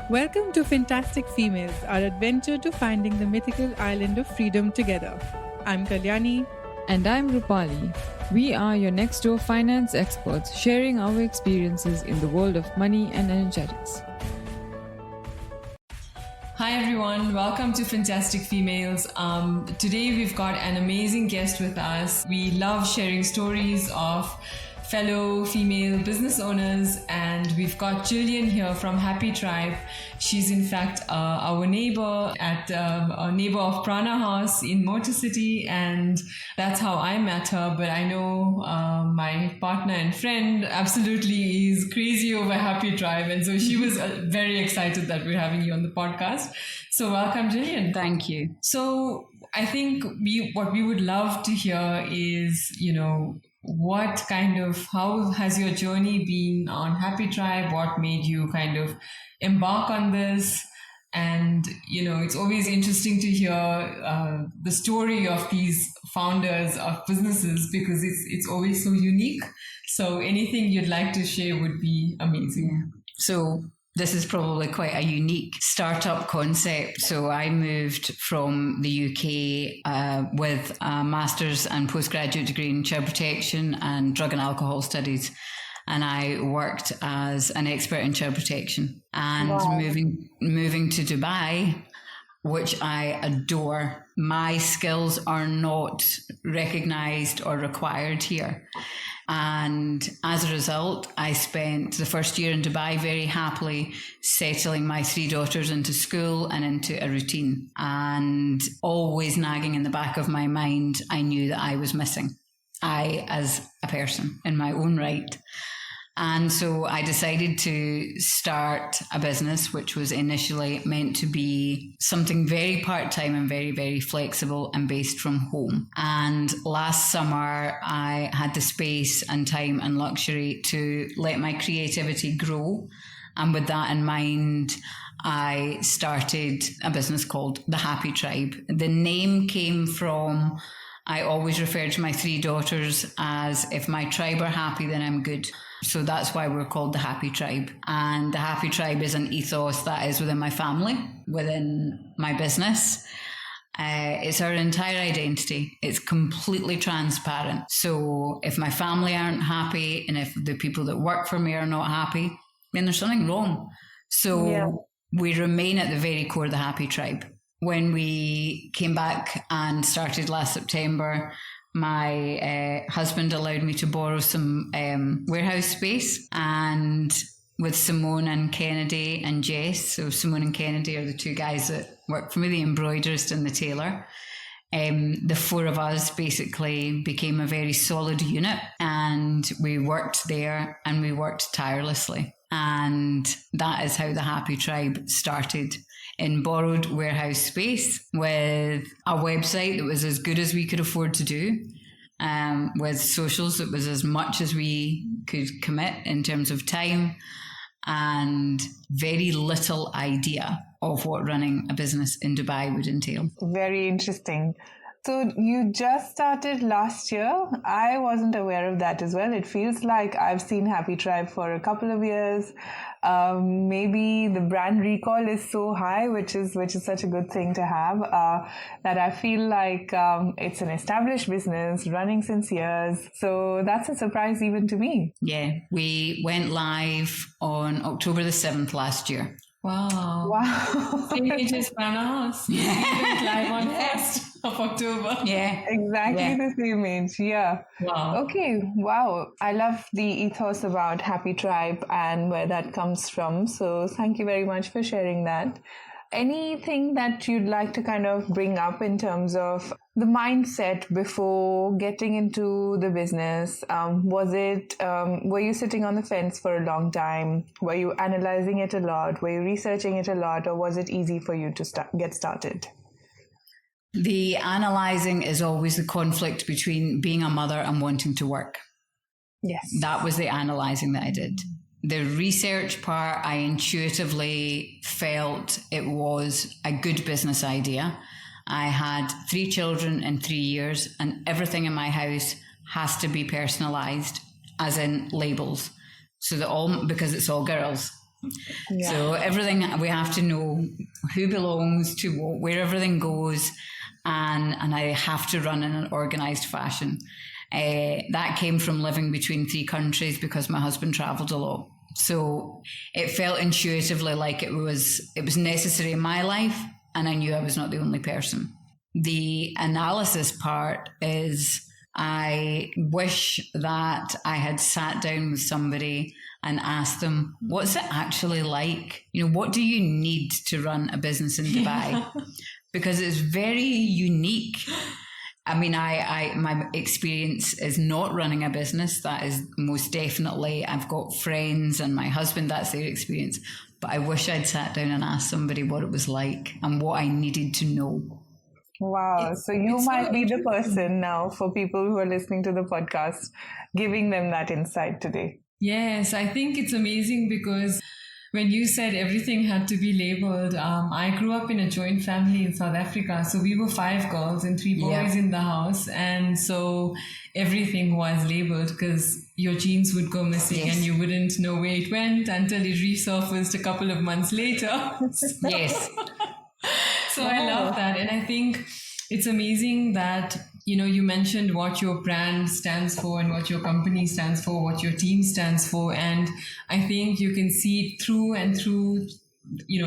Welcome to Fantastic Females, our adventure to finding the mythical island of freedom together. I'm Kalyani. And I'm Rupali. We are your next door finance experts sharing our experiences in the world of money and energetics. Hi everyone, welcome to Fantastic Females. Today we've got an amazing guest with us. We love sharing stories of fellow female business owners, and we've got Gillian here from Happy Tribe. She's in fact our neighbor at a neighbor of Prana House in Motor City, and that's how I met her. But I know my partner and friend absolutely is crazy over Happy Tribe, and so she was very excited that we're having you on the podcast. So welcome, Gillian. Thank you. So I think what we would love to hear is, how has your journey been on Happy Tribe? What made you kind of embark on this? And, it's always interesting to hear the story of these founders of businesses because it's always so unique. So anything you'd like to share would be amazing. So this is probably quite a unique startup concept. So I moved from the UK with a master's and postgraduate degree in child protection and drug and alcohol studies. And I worked as an expert in child protection. And moving to Dubai, which I adore, my skills are not recognised or required here. And as a result, I spent the first year in Dubai very happily settling my 3 daughters into school and into a routine. And always nagging in the back of my mind, I knew that I was missing. I, as a person in my own right. And so I decided to start a business, which was initially meant to be something very part-time and very, very flexible and based from home. And last summer, I had the space and time and luxury to let my creativity grow. And with that in mind, I started a business called the Happy Tribe. The name came from, I always referred to my 3 daughters as, if my tribe are happy, then I'm good. So that's why we're called the Happy Tribe. And the Happy Tribe is an ethos that is within my family, within my business. It's our entire identity. It's completely transparent. So if my family aren't happy and if the people that work for me are not happy, then there's something wrong. So we remain at the very core of the Happy Tribe. When we came back and started last September, my husband allowed me to borrow some warehouse space, and with Simone and Kennedy and Jess, so Simone and Kennedy are the 2 guys that work for me, the embroiderist and the tailor. The 4 of us basically became a very solid unit, and we worked there and we worked tirelessly. And that is how the Happy Tribe started, in borrowed warehouse space with a website that was as good as we could afford to do, with socials that was as much as we could commit in terms of time, and very little idea of what running a business in Dubai would entail. Very interesting. So you just started last year. I wasn't aware of that as well. It feels like I've seen Happy Tribe for a couple of years. Maybe the brand recall is so high, which is such a good thing to have, that I feel like it's an established business running since years. So that's a surprise even to me. Yeah, we went live on October the 7th last year. Wow. Same age as Prana House. We went live on 1st of October. Yeah. Exactly the same age. Yeah. Wow. Okay. Wow. I love the ethos about Happy Tribe and where that comes from. So thank you very much for sharing that. Anything that you'd like to kind of bring up in terms of the mindset before getting into the business? Were you sitting on the fence for a long time? Were you analyzing it a lot? Were you researching it a lot? Or was it easy for you to get started? The analysing is always the conflict between being a mother and wanting to work. Yes. That was the analysing that I did. The research part, I intuitively felt it was a good business idea. I had 3 children in 3 years, and everything in my house has to be personalised, as in labels. So that because it's all girls. Yeah. So everything, we have to know who belongs to what, where everything goes, and I have to run in an organised fashion. That came from living between 3 countries because my husband travelled a lot. So it felt intuitively like it was necessary in my life, and I knew I was not the only person. The analysis part is, I wish that I had sat down with somebody and asked them, what's it actually like? What do you need to run a business in Dubai? Because it's very unique. I mean, my experience is not running a business. That is most definitely, I've got friends and my husband, that's their experience. But I wish I'd sat down and asked somebody what it was like and what I needed to know. Wow. So you might be the person now for people who are listening to the podcast, giving them that insight today. Yes, I think it's amazing because when you said everything had to be labeled, I grew up in a joint family in South Africa. So we were 5 girls and 3 boys in the house. And so everything was labeled because your jeans would go missing and you wouldn't know where it went until it resurfaced a couple of months later. Yes. So I love that. And I think it's amazing that, you mentioned what your brand stands for and what your company stands for, what your team stands for. And I think you can see it through and through,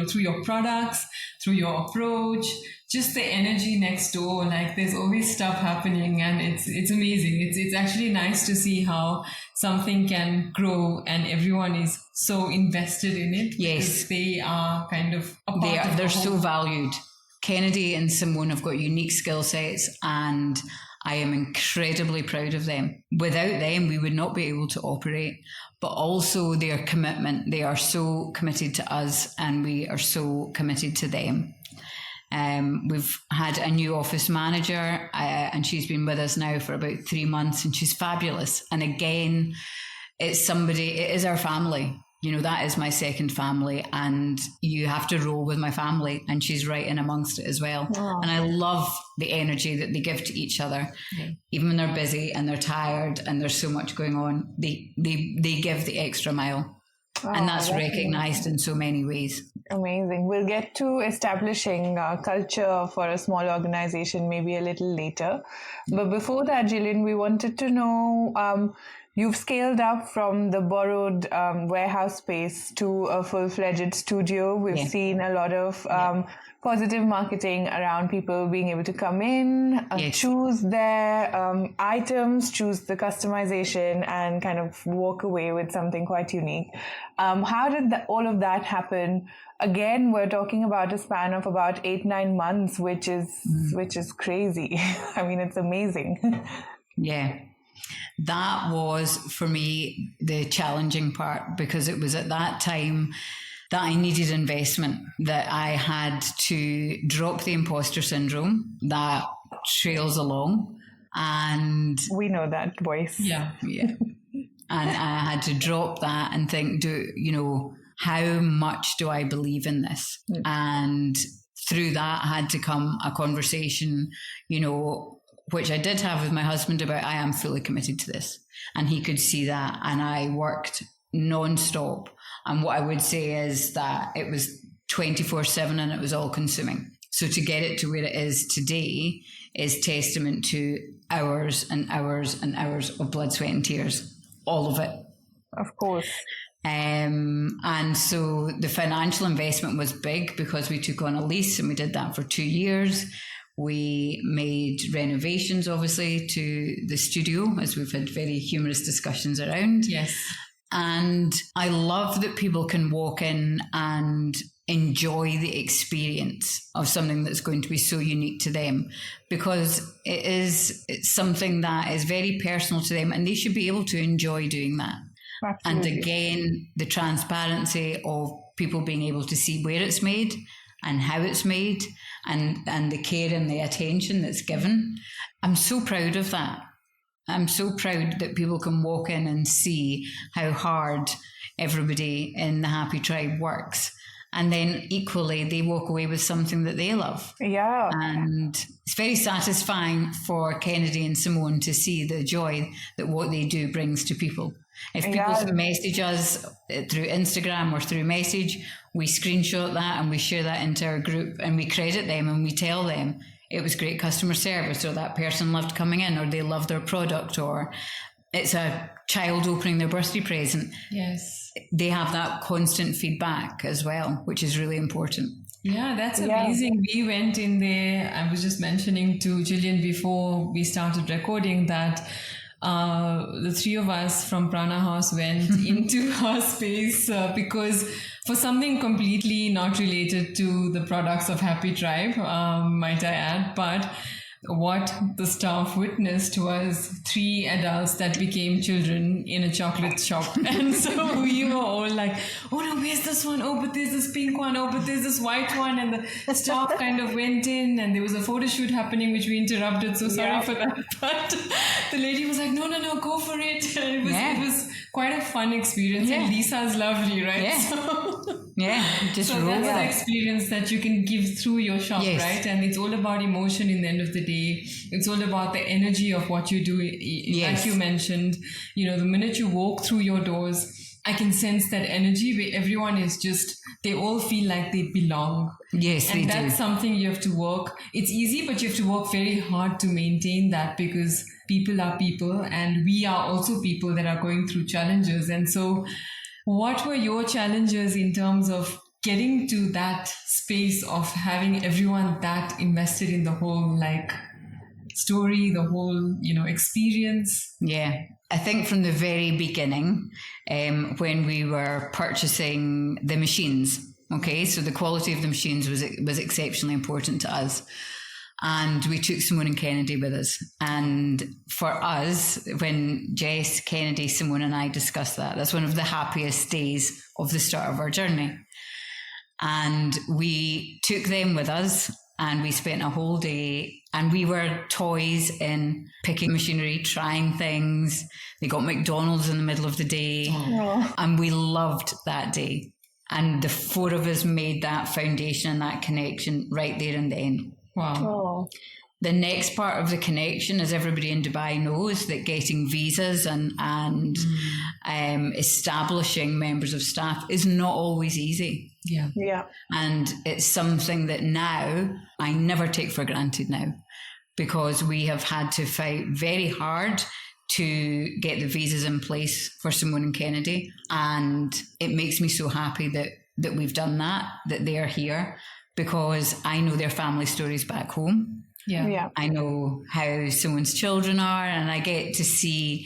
through your products, through your approach, just the energy next door. Like there's always stuff happening and it's amazing. It's actually nice to see how something can grow and everyone is so invested in it. Yes. They are kind of a part of they're the whole. so valued. Kennedy and Simone have got unique skill sets and I am incredibly proud of them. Without them, we would not be able to operate, but also their commitment. They are so committed to us and we are so committed to them. We've had a new office manager and she's been with us now for about 3 months and she's fabulous. And again, it is our family. That is my second family and you have to roll with my family and she's right in amongst it as well. Oh. And I love the energy that they give to each other. Okay. Even when they're busy and they're tired and there's so much going on, they give the extra mile. Oh, and that's recognised in so many ways. Amazing. We'll get to establishing culture for a small organisation maybe a little later. But before that, Gillian, we wanted to know... You've scaled up from the borrowed warehouse space to a full-fledged studio. We've seen a lot of positive marketing around people being able to come in, choose their items, choose the customization, and kind of walk away with something quite unique. How did all of that happen? Again, we're talking about a span of about 8-9 months, which is crazy. I mean, it's amazing. Yeah. That was, for me, the challenging part because it was at that time that I needed investment, that I had to drop the imposter syndrome that trails along. And we know that voice. Yeah. And I had to drop that and think, how much do I believe in this? Mm. And through that had to come a conversation, which I did have with my husband about, I am fully committed to this. And he could see that. And I worked non-stop. And what I would say is that it was 24/7 and it was all consuming. So to get it to where it is today is testament to hours and hours and hours of blood, sweat and tears. All of it. Of course. And so the financial investment was big because we took on a lease and we did that for 2 years. We made renovations, obviously, to the studio, as we've had very humorous discussions around. Yes. And I love that people can walk in and enjoy the experience of something that's going to be so unique to them, because it's something that is very personal to them and they should be able to enjoy doing that. Absolutely. And again, the transparency of people being able to see where it's made and how it's made and the care and the attention that's given. I'm so proud of that. I'm so proud that people can walk in and see how hard everybody in the Happy Tribe works. And then equally, they walk away with something that they love. Yeah. And it's very satisfying for Kennedy and Simone to see the joy that what they do brings to people. If people message us through Instagram or through message, we screenshot that and we share that into our group and we credit them and we tell them it was great customer service, or that person loved coming in, or they loved their product, or it's a child opening their birthday present. Yes. They have that constant feedback as well, which is really important. Yeah, that's amazing. We went in there. I was just mentioning to Gillian before we started recording that the three of us from Prana House went into our space because for something completely not related to the products of Happy Tribe, might I add, but what the staff witnessed was three adults that became children in a chocolate shop. And so we were all like, oh no, where's this one? Oh, but there's this pink one. Oh, but there's this white one. And the staff kind of went in and there was a photo shoot happening, which we interrupted. So sorry for that. But the lady was like, no, go for it. And it was quite a fun experience. And Lisa's lovely, right? Yeah. So, Just so that's the experience that you can give through your shop, right? And it's all about emotion in the end of the day. It's all about the energy of what you do. Like you mentioned, the minute you walk through your doors, I can sense that energy where everyone is they all feel like they belong. Yes, and that's something you have to work. It's easy, but you have to work very hard to maintain that, because people are people and we are also people that are going through challenges. And so what were your challenges in terms of getting to that space of having everyone that invested in the whole story, the whole, experience? Yeah. I think from the very beginning, when we were purchasing the machines, okay, so the quality of the machines was exceptionally important to us. And we took Simone and Kennedy with us. And for us, when Jess, Kennedy, Simone and I discussed that's one of the happiest days of the start of our journey. And we took them with us and we spent a whole day, and we were toys in picking machinery, trying things. They got McDonald's in the middle of the day. Aww. And we loved that day. And the four of us made that foundation and that connection right there and then. Wow. Oh. The next part of the connection, as everybody in Dubai knows, that getting visas and establishing members of staff is not always easy. Yeah. And it's something that now I never take for granted now, because we have had to fight very hard to get the visas in place for Simone and Kennedy. And it makes me so happy that we've done that they are here, because I know their family stories back home. Yeah. I know how Simone's children are, and I get to see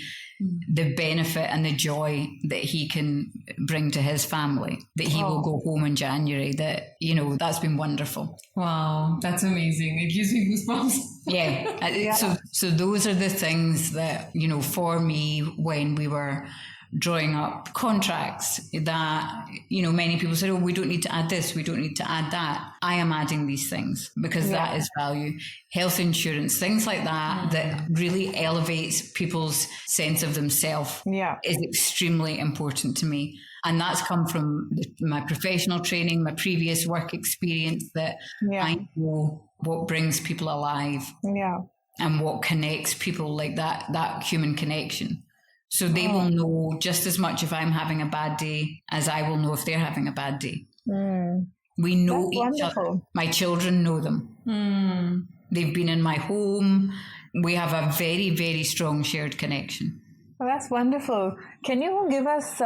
the benefit and the joy that he can bring to his family, that he will go home in January, that's been wonderful. Wow, that's amazing. It gives me goosebumps. Yeah. So those are the things that, for me, when we were drawing up contracts, that, many people said, oh, we don't need to add this, we don't need to add that. I am adding these things because that is value. Health insurance, things like that, that really elevates people's sense of themselves is extremely important to me. And that's come from my professional training, my previous work experience, that I know what brings people alive and what connects people, like that human connection. So they will know just as much if I'm having a bad day as I will know if they're having a bad day. We know each other. My children know them. They've been in my home. We have a very, very strong shared connection. Well, that's wonderful. Can you give us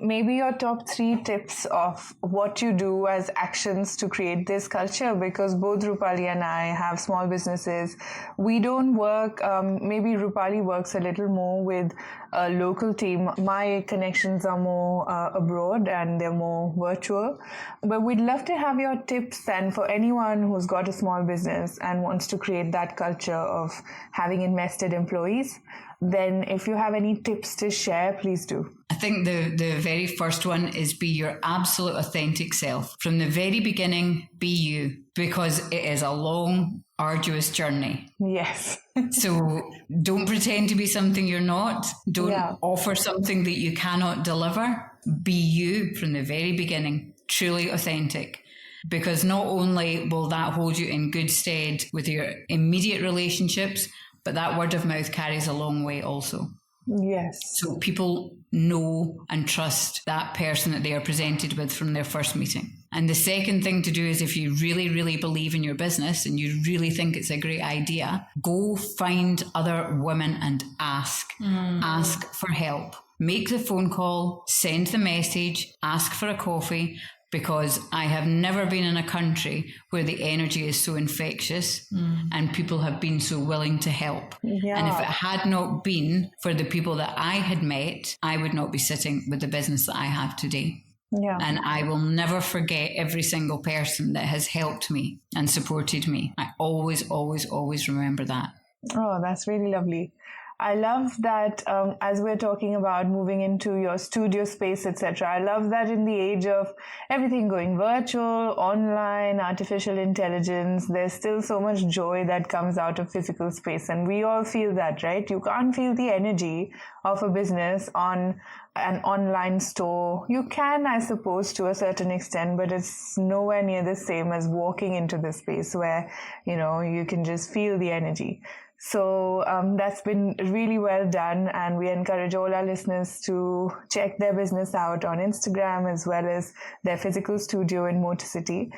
maybe your top 3 tips of what you do as actions to create this culture? Because both Rupali and I have small businesses. We don't work, maybe Rupali works a little more with a local team. My connections are more abroad and they're more virtual. But we'd love to have your tips, and for anyone who's got a small business and wants to create that culture of having invested employees, then if you have any tips to share, please do. I think the very first one is be your absolute authentic self. From the very beginning, be you, because it is a long, arduous journey. Yes. So don't pretend to be something you're not. Don't offer something that you cannot deliver. Be you from the very beginning, truly authentic. Because not only will that hold you in good stead with your immediate relationships, but that word of mouth carries a long way also. Yes. So people know and trust that person that they are presented with from their first meeting. And the second thing to do is, if you really, really believe in your business and you really think it's a great idea, go find other women and ask. Ask for help. Make the phone call, send the message, ask for a coffee, because I have never been in a country where the energy is so infectious and people have been so willing to help. Yeah. And if it had not been for the people that I had met, I would not be sitting with the business that I have today. Yeah. And I will never forget every single person that has helped me and supported me. I always, always, always remember that. Oh, that's really lovely. I love that as we're talking about moving into your studio space, etc. I love that in the age of everything going virtual, online, artificial intelligence, there's still so much joy that comes out of physical space. And we all feel that, right? You can't feel the energy of a business on an online store. You can, I suppose, to a certain extent, but it's nowhere near the same as walking into the space where, you can just feel the energy. So that's been really well done, and we encourage all our listeners to check their business out on Instagram as well as their physical studio in Motor City.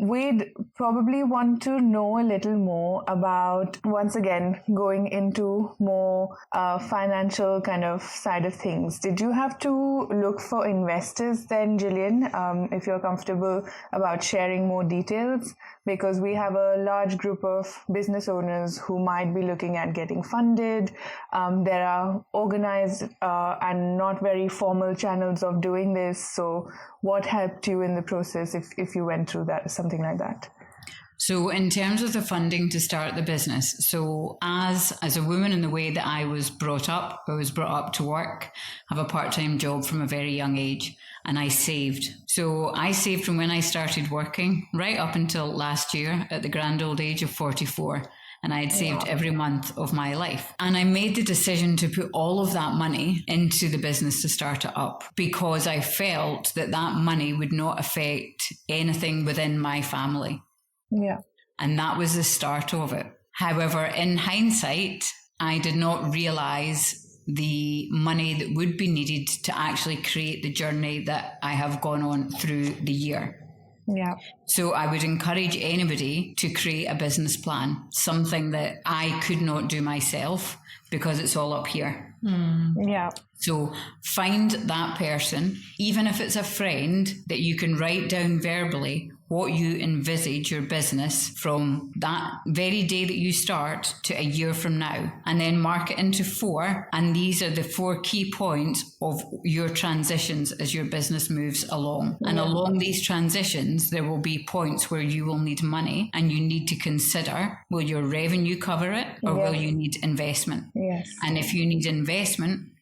We'd probably want to know a little more about, once again, going into more financial kind of side of things. Did you have to look for investors then, Gillian, if you're comfortable about sharing more details? Because we have a large group of business owners who might be looking at getting funded. There are organized and not very formal channels of doing this. So what helped you in the process if you went through that, something like that? So in terms of the funding to start the business, so as a woman, in the way that I was brought up to work, have a part-time job from a very young age, and I saved. So I saved from when I started working right up until last year at the grand old age of 44. And I had saved every month of my life. And I made the decision to put all of that money into the business to start it up, because I felt that money would not affect anything within my family. Yeah. And that was the start of it. However, in hindsight, I did not realize the money that would be needed to actually create the journey that I have gone on through the year. Yeah. So I would encourage anybody to create a business plan, something that I could not do myself because it's all up here. Yeah. So find that person, even if it's a friend, that you can write down verbally what you envisage your business from that very day that you start to a year from now, and then mark it into 4. And these are the 4 key points of your transitions as your business moves along. And along these transitions, there will be points where you will need money, and you need to consider, will your revenue cover it, or will you need investment? Yes. And if you need investment,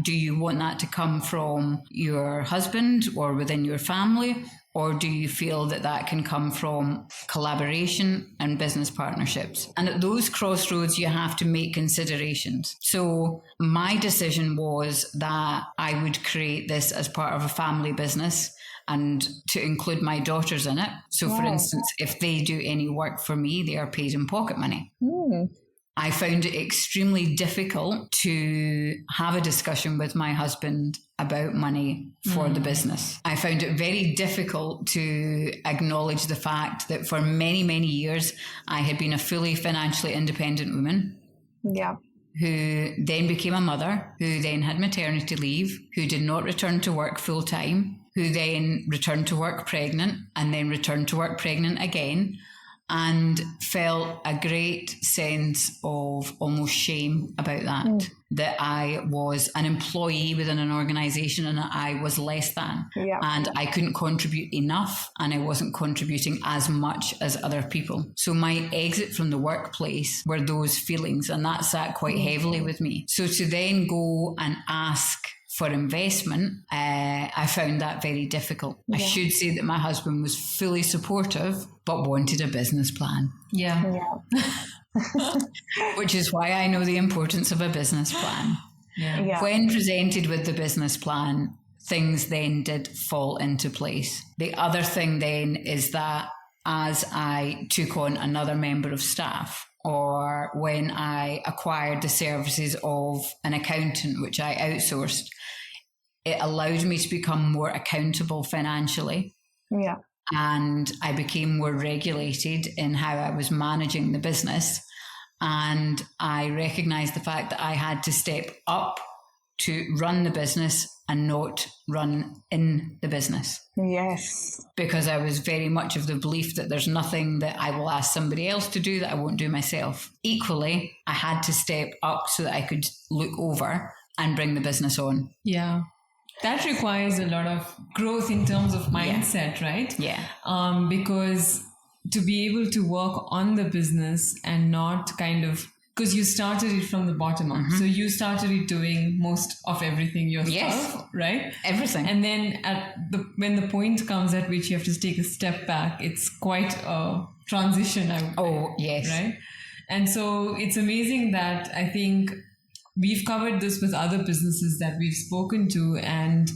do you want that to come from your husband or within your family? Or do you feel that can come from collaboration and business partnerships? And at those crossroads, you have to make considerations. So my decision was that I would create this as part of a family business and to include my daughters in it. So for instance, if they do any work for me, they are paid in pocket money. I found it extremely difficult to have a discussion with my husband about money for the business. I found it very difficult to acknowledge the fact that for many, many years, I had been a fully financially independent woman. Yeah. Who then became a mother, who then had maternity leave, who did not return to work full time, who then returned to work pregnant, and then returned to work pregnant again, and felt a great sense of almost shame about that, that I was an employee within an organisation and I was less than. Yeah. And I couldn't contribute enough, and I wasn't contributing as much as other people. So my exit from the workplace were those feelings, and that sat quite heavily with me. So to then go and ask for investment, I found that very difficult. I should say that my husband was fully supportive, but wanted a business plan. Yeah. Which is why I know the importance of a business plan. Yeah. When presented with the business plan, things then did fall into place. The other thing then is that as I took on another member of staff or when I acquired the services of an accountant, which I outsourced, it allowed me to become more accountable financially. Yeah. And I became more regulated in how I was managing the business. And I recognized the fact that I had to step up to run the business and not run in the business. Yes. Because I was very much of the belief that there's nothing that I will ask somebody else to do that I won't do myself. Equally, I had to step up so that I could look over and bring the business on. Yeah. That requires a lot of growth in terms of mindset, right? Yeah. Because to be able to work on the business and not kind of, because you started it from the bottom up. So you started it doing most of everything yourself, right? Everything. And then when the point comes at which you have to take a step back, it's quite a transition. Yes. Right? And so it's amazing that I think we've covered this with other businesses that we've spoken to, and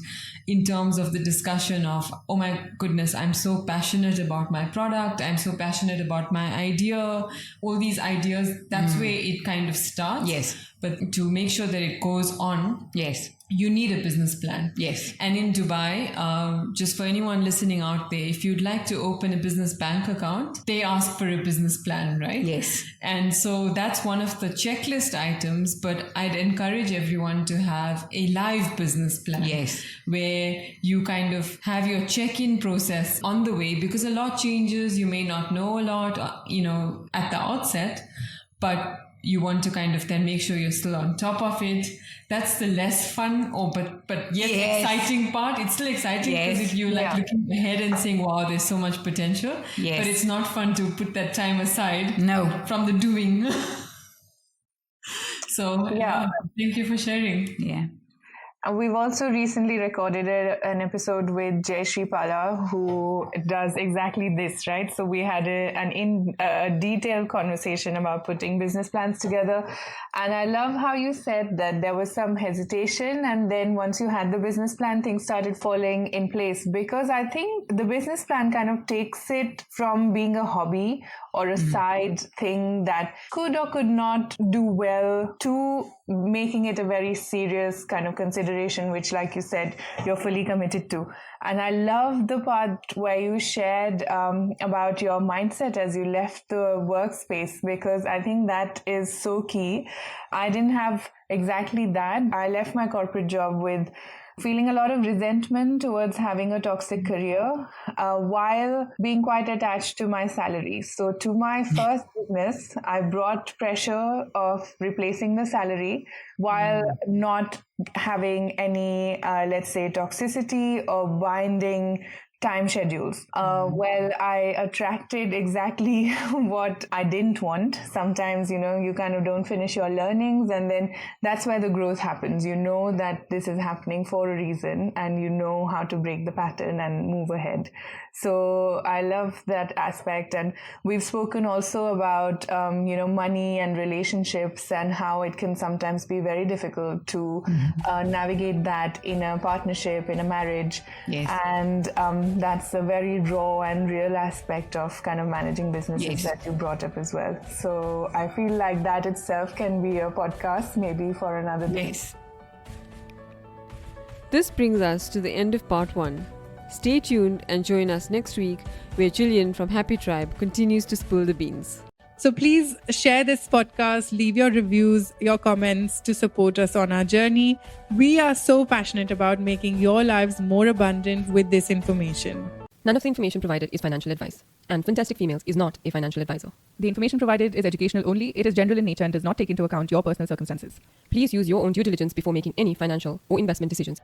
in terms of the discussion of, oh my goodness, I'm so passionate about my product, I'm so passionate about my idea, all these ideas, that's where it kind of starts. Yes. But to make sure that it goes on, Yes. you need a business plan. Yes. And in Dubai, just for anyone listening out there, if you'd like to open a business bank account, they ask for a business plan, right? Yes. And so that's one of the checklist items, but I'd encourage everyone to have a live business plan. Yes. Where you kind of have your check-in process on the way, because a lot changes. You may not know a lot, at the outset, but you want to kind of then make sure you're still on top of it. That's the less fun but yet exciting part. It's still exciting because if you looking ahead and saying, wow, there's so much potential. Yes. But it's not fun to put that time aside from the doing. So thank you for sharing. Yeah. We've also recently recorded an episode with Jay Shripala, who does exactly this, right? So we had a detailed conversation about putting business plans together. And I love how you said that there was some hesitation, and then once you had the business plan, things started falling in place, because I think the business plan kind of takes it from being a hobby or a side thing that could or could not do well to making it a very serious kind of consideration, which, like you said, you're fully committed to. And I love the part where you shared about your mindset as you left the workspace, because I think that is so key. I didn't have exactly that. I left my corporate job with feeling a lot of resentment towards having a toxic career while being quite attached to my salary. So to my first business, I brought pressure of replacing the salary while not having any, let's say, toxicity or binding time schedules. Well, I attracted exactly what I didn't want. Sometimes, you kind of don't finish your learnings, and then that's where the growth happens. You know that this is happening for a reason, and you know how to break the pattern and move ahead. So I love that aspect. And we've spoken also about, money and relationships, and how it can sometimes be very difficult to navigate that in a partnership, in a marriage. Yes. And that's a very raw and real aspect of kind of managing businesses that you brought up as well. So I feel like that itself can be a podcast maybe for another day. Yes. This brings us to the end of part 1. Stay tuned and join us next week, where Gillian from Happy Tribe continues to spill the beans. So please share this podcast, leave your reviews, your comments to support us on our journey. We are so passionate about making your lives more abundant with this information. None of the information provided is financial advice, and Fantastic Females is not a financial advisor. The information provided is educational only. It is general in nature and does not take into account your personal circumstances. Please use your own due diligence before making any financial or investment decisions.